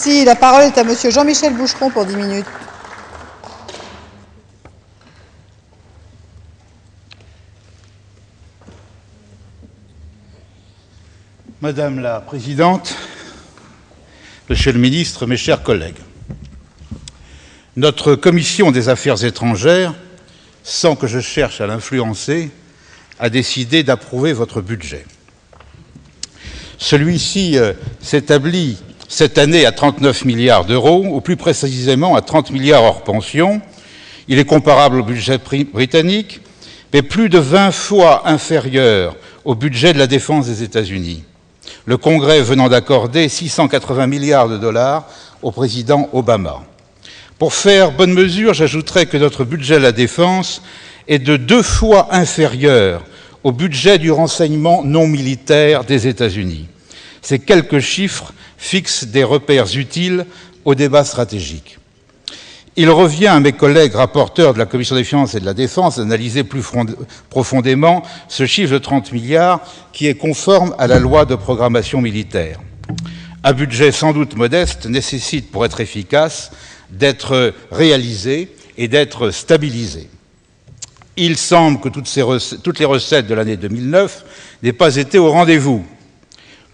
Merci. La parole est à Monsieur Jean-Michel Boucheron pour 10 minutes. Madame la Présidente, Monsieur le Ministre, mes chers collègues, notre Commission des Affaires étrangères, sans que je cherche à l'influencer, a décidé d'approuver votre budget. Celui-ci s'établit cette année à 39 milliards d'euros, ou plus précisément à 30 milliards hors pension. Il est comparable au budget britannique, mais plus de 20 fois inférieur au budget de la défense des États-Unis, le Congrès venant d'accorder 680 milliards de dollars au président Obama. Pour faire bonne mesure, j'ajouterai que notre budget de la défense est de 2 fois inférieur au budget du renseignement non militaire des États-Unis. Ces quelques chiffres fixent des repères utiles au débat stratégique. Il revient à mes collègues rapporteurs de la Commission des finances et de la défense d'analyser plus profondément ce chiffre de 30 milliards qui est conforme à la loi de programmation militaire. Un budget sans doute modeste nécessite, pour être efficace, d'être réalisé et d'être stabilisé. Il semble que toutes les recettes de l'année 2009 n'aient pas été au rendez-vous.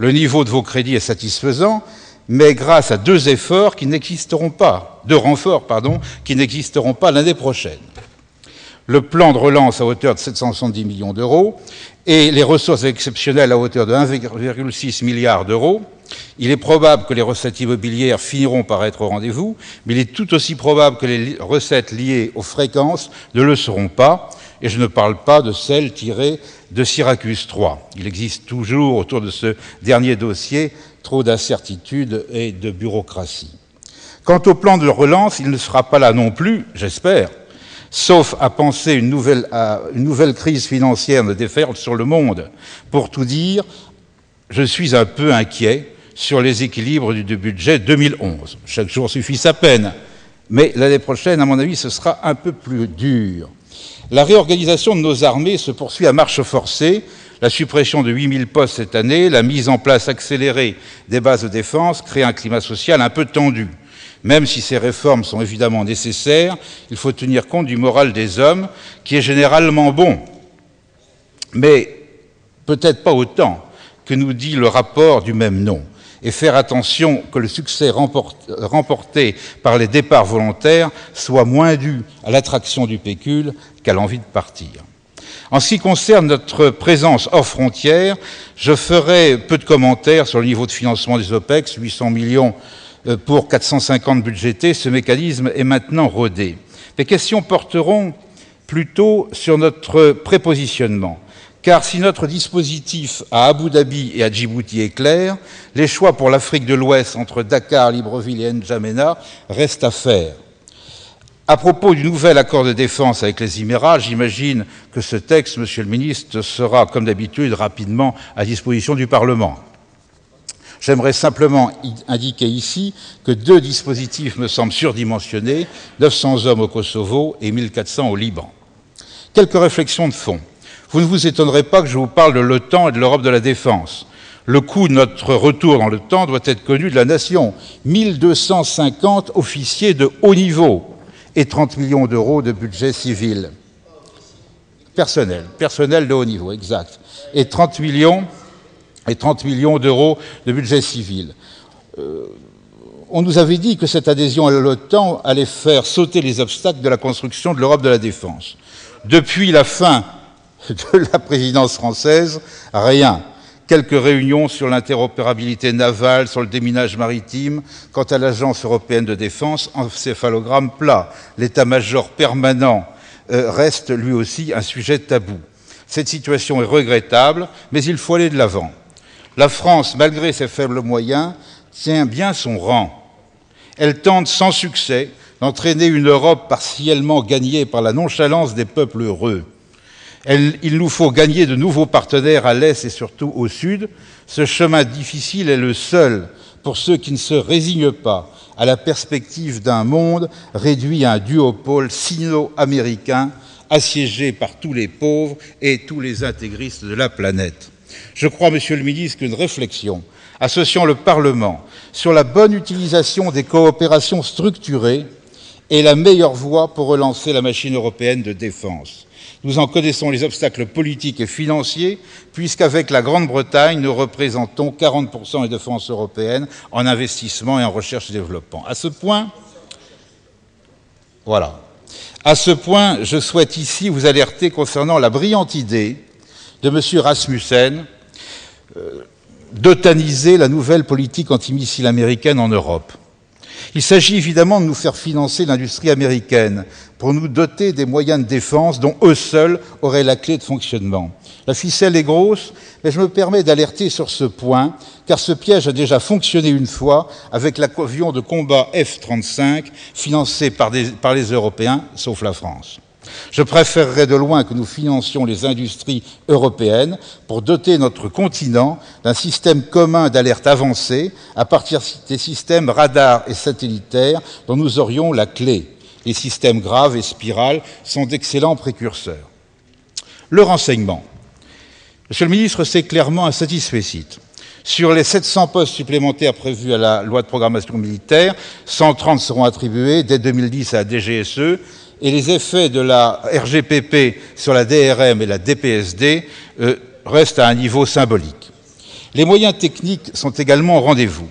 Le niveau de vos crédits est satisfaisant, mais grâce à deux renforts qui n'existeront pas l'année prochaine. Le plan de relance à hauteur de 770 millions d'euros et les ressources exceptionnelles à hauteur de 1,6 milliard d'euros. Il est probable que les recettes immobilières finiront par être au rendez-vous, mais il est tout aussi probable que les recettes liées aux fréquences ne le seront pas, et je ne parle pas de celles tirées de Syracuse 3. Il existe toujours autour de ce dernier dossier trop d'incertitudes et de bureaucratie. Quant au plan de relance, il ne sera pas là non plus, j'espère, sauf à penser une nouvelle crise financière de déferle sur le monde. Pour tout dire, je suis un peu inquiet sur les équilibres du budget 2011. Chaque jour suffit sa peine, mais l'année prochaine, à mon avis, ce sera un peu plus dur. La réorganisation de nos armées se poursuit à marche forcée. La suppression de 8000 postes cette année, la mise en place accélérée des bases de défense crée un climat social un peu tendu. Même si ces réformes sont évidemment nécessaires, il faut tenir compte du moral des hommes, qui est généralement bon, mais peut-être pas autant que nous dit le rapport du même nom, et faire attention que le succès remporté par les départs volontaires soit moins dû à l'attraction du pécule qu'à l'envie de partir. En ce qui concerne notre présence hors frontières, je ferai peu de commentaires sur le niveau de financement des OPEX, 800 millions pour 450 budgétés. Ce mécanisme est maintenant rodé. Les questions porteront plutôt sur notre prépositionnement. Car si notre dispositif à Abu Dhabi et à Djibouti est clair, les choix pour l'Afrique de l'Ouest entre Dakar, Libreville et N'Djamena restent à faire. À propos du nouvel accord de défense avec les Émirats, j'imagine que ce texte, Monsieur le Ministre, sera, comme d'habitude, rapidement à disposition du Parlement. J'aimerais simplement indiquer ici que 2 dispositifs me semblent surdimensionnés, 900 hommes au Kosovo et 1400 au Liban. Quelques réflexions de fond. Vous ne vous étonnerez pas que je vous parle de l'OTAN et de l'Europe de la défense. Le coût de notre retour dans l'OTAN doit être connu de la nation. 1250 officiers de haut niveau et 30 millions d'euros de budget civil. Personnel de haut niveau, exact. Et 30 millions d'euros de budget civil. On nous avait dit que cette adhésion à l'OTAN allait faire sauter les obstacles de la construction de l'Europe de la défense. Depuis la fin de la présidence française, rien. Quelques réunions sur l'interopérabilité navale, sur le déminage maritime. Quant à l'Agence européenne de défense, encéphalogramme plat. L'état-major permanent reste lui aussi un sujet tabou. Cette situation est regrettable, mais il faut aller de l'avant. La France, malgré ses faibles moyens, tient bien son rang. Elle tente sans succès d'entraîner une Europe partiellement gagnée par la nonchalance des peuples heureux. Il nous faut gagner de nouveaux partenaires à l'Est et surtout au Sud. Ce chemin difficile est le seul pour ceux qui ne se résignent pas à la perspective d'un monde réduit à un duopole sino-américain, assiégé par tous les pauvres et tous les intégristes de la planète. Je crois, Monsieur le Ministre, qu'une réflexion associant le Parlement sur la bonne utilisation des coopérations structurées est la meilleure voie pour relancer la machine européenne de défense. Nous en connaissons les obstacles politiques et financiers, puisqu'avec la Grande-Bretagne, nous représentons 40% des défenses européennes en investissement et en recherche et développement. À ce point, je souhaite ici vous alerter concernant la brillante idée de M. Rasmussen d'otaniser la nouvelle politique antimissile américaine en Europe. Il s'agit évidemment de nous faire financer l'industrie américaine pour nous doter des moyens de défense dont eux seuls auraient la clé de fonctionnement. La ficelle est grosse, mais je me permets d'alerter sur ce point, car ce piège a déjà fonctionné une fois avec l'avion de combat F-35 financé par les Européens, sauf la France. Je préférerais de loin que nous financions les industries européennes pour doter notre continent d'un système commun d'alerte avancée à partir des systèmes radars et satellitaires dont nous aurions la clé. Les systèmes graves et spirales sont d'excellents précurseurs. Le renseignement. Monsieur le ministre, c'est clairement un satisfecit. Sur les 700 postes supplémentaires prévus à la loi de programmation militaire, 130 seront attribués dès 2010 à la DGSE, et les effets de la RGPP sur la DRM et la DPSD restent à un niveau symbolique. Les moyens techniques sont également au rendez-vous.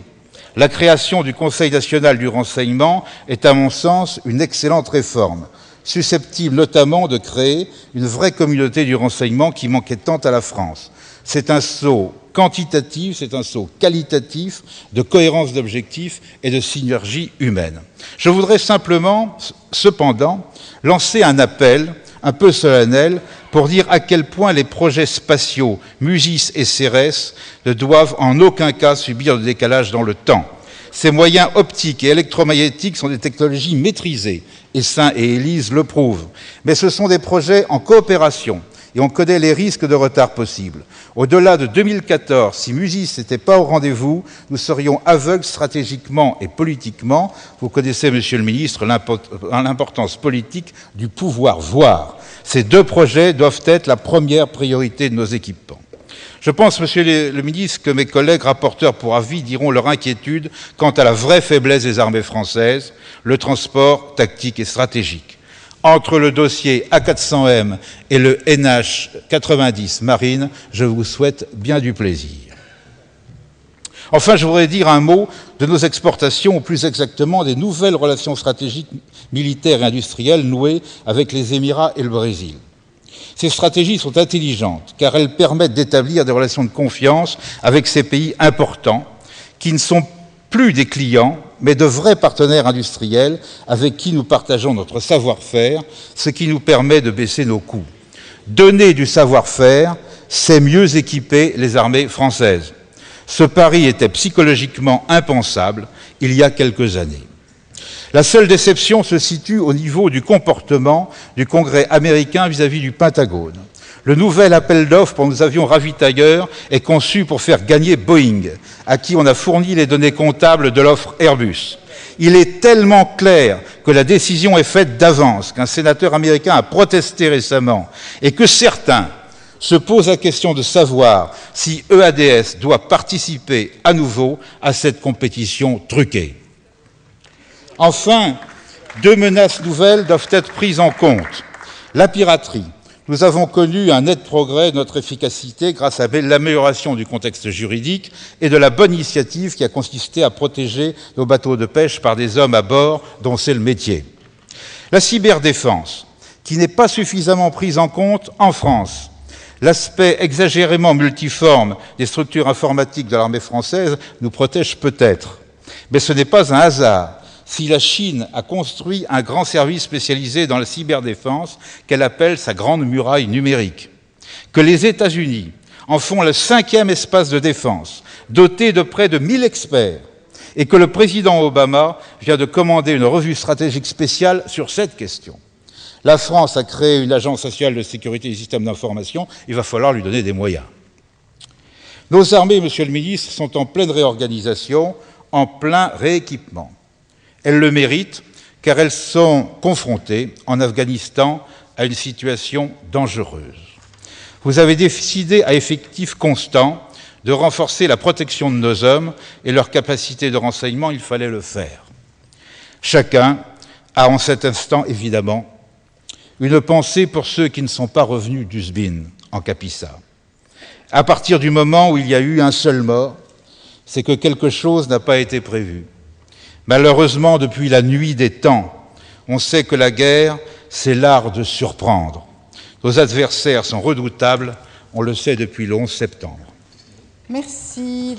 La création du Conseil national du renseignement est, à mon sens, une excellente réforme, susceptible notamment de créer une vraie communauté du renseignement qui manquait tant à la France. C'est un saut quantitatif, c'est un saut qualitatif de cohérence d'objectifs et de synergie humaine. Je voudrais simplement, cependant, lancer un appel un peu solennel pour dire à quel point les projets spatiaux MUSIS et CERES ne doivent en aucun cas subir de décalage dans le temps. Ces moyens optiques et électromagnétiques sont des technologies maîtrisées, Essin et Élise le prouvent, mais ce sont des projets en coopération et on connaît les risques de retard possibles. Au-delà de 2014, si MUSIS n'était pas au rendez-vous, nous serions aveugles stratégiquement et politiquement. Vous connaissez, Monsieur le Ministre, l'importance politique du pouvoir voir. Ces deux projets doivent être la première priorité de nos équipements. Je pense, Monsieur le Ministre, que mes collègues rapporteurs pour avis diront leur inquiétude quant à la vraie faiblesse des armées françaises, le transport tactique et stratégique. Entre le dossier A400M et le NH90 Marine, je vous souhaite bien du plaisir. Enfin, je voudrais dire un mot de nos exportations, ou plus exactement des nouvelles relations stratégiques militaires et industrielles nouées avec les Émirats et le Brésil. Ces stratégies sont intelligentes, car elles permettent d'établir des relations de confiance avec ces pays importants, qui ne sont plus des clients, mais de vrais partenaires industriels avec qui nous partageons notre savoir-faire, ce qui nous permet de baisser nos coûts. Donner du savoir-faire, c'est mieux équiper les armées françaises. Ce pari était psychologiquement impensable il y a quelques années. La seule déception se situe au niveau du comportement du Congrès américain vis-à-vis du Pentagone. Le nouvel appel d'offres pour nos avions ravitailleurs est conçu pour faire gagner Boeing, à qui on a fourni les données comptables de l'offre Airbus. Il est tellement clair que la décision est faite d'avance, qu'un sénateur américain a protesté récemment, et que certains se posent la question de savoir si EADS doit participer à nouveau à cette compétition truquée. Enfin, deux menaces nouvelles doivent être prises en compte. La piraterie. Nous avons connu un net progrès de notre efficacité grâce à l'amélioration du contexte juridique et de la bonne initiative qui a consisté à protéger nos bateaux de pêche par des hommes à bord dont c'est le métier. La cyberdéfense, qui n'est pas suffisamment prise en compte en France. L'aspect exagérément multiforme des structures informatiques de l'armée française nous protège peut-être. Mais ce n'est pas un hasard si la Chine a construit un grand service spécialisé dans la cyberdéfense qu'elle appelle sa grande muraille numérique, que les États-Unis en font le 5e espace de défense, doté de près de 1000 experts, et que le président Obama vient de commander une revue stratégique spéciale sur cette question. La France a créé une agence nationale de sécurité des systèmes d'information, il va falloir lui donner des moyens. Nos armées, Monsieur le Ministre, sont en pleine réorganisation, en plein rééquipement. Elles le méritent car elles sont confrontées en Afghanistan à une situation dangereuse. Vous avez décidé à effectif constant de renforcer la protection de nos hommes et leur capacité de renseignement, il fallait le faire. Chacun a en cet instant, évidemment, une pensée pour ceux qui ne sont pas revenus d'Uzbin, en Kapisa. À partir du moment où il y a eu un seul mort, c'est que quelque chose n'a pas été prévu. Malheureusement, depuis la nuit des temps, on sait que la guerre, c'est l'art de surprendre. Nos adversaires sont redoutables, on le sait depuis le 11 septembre. Merci.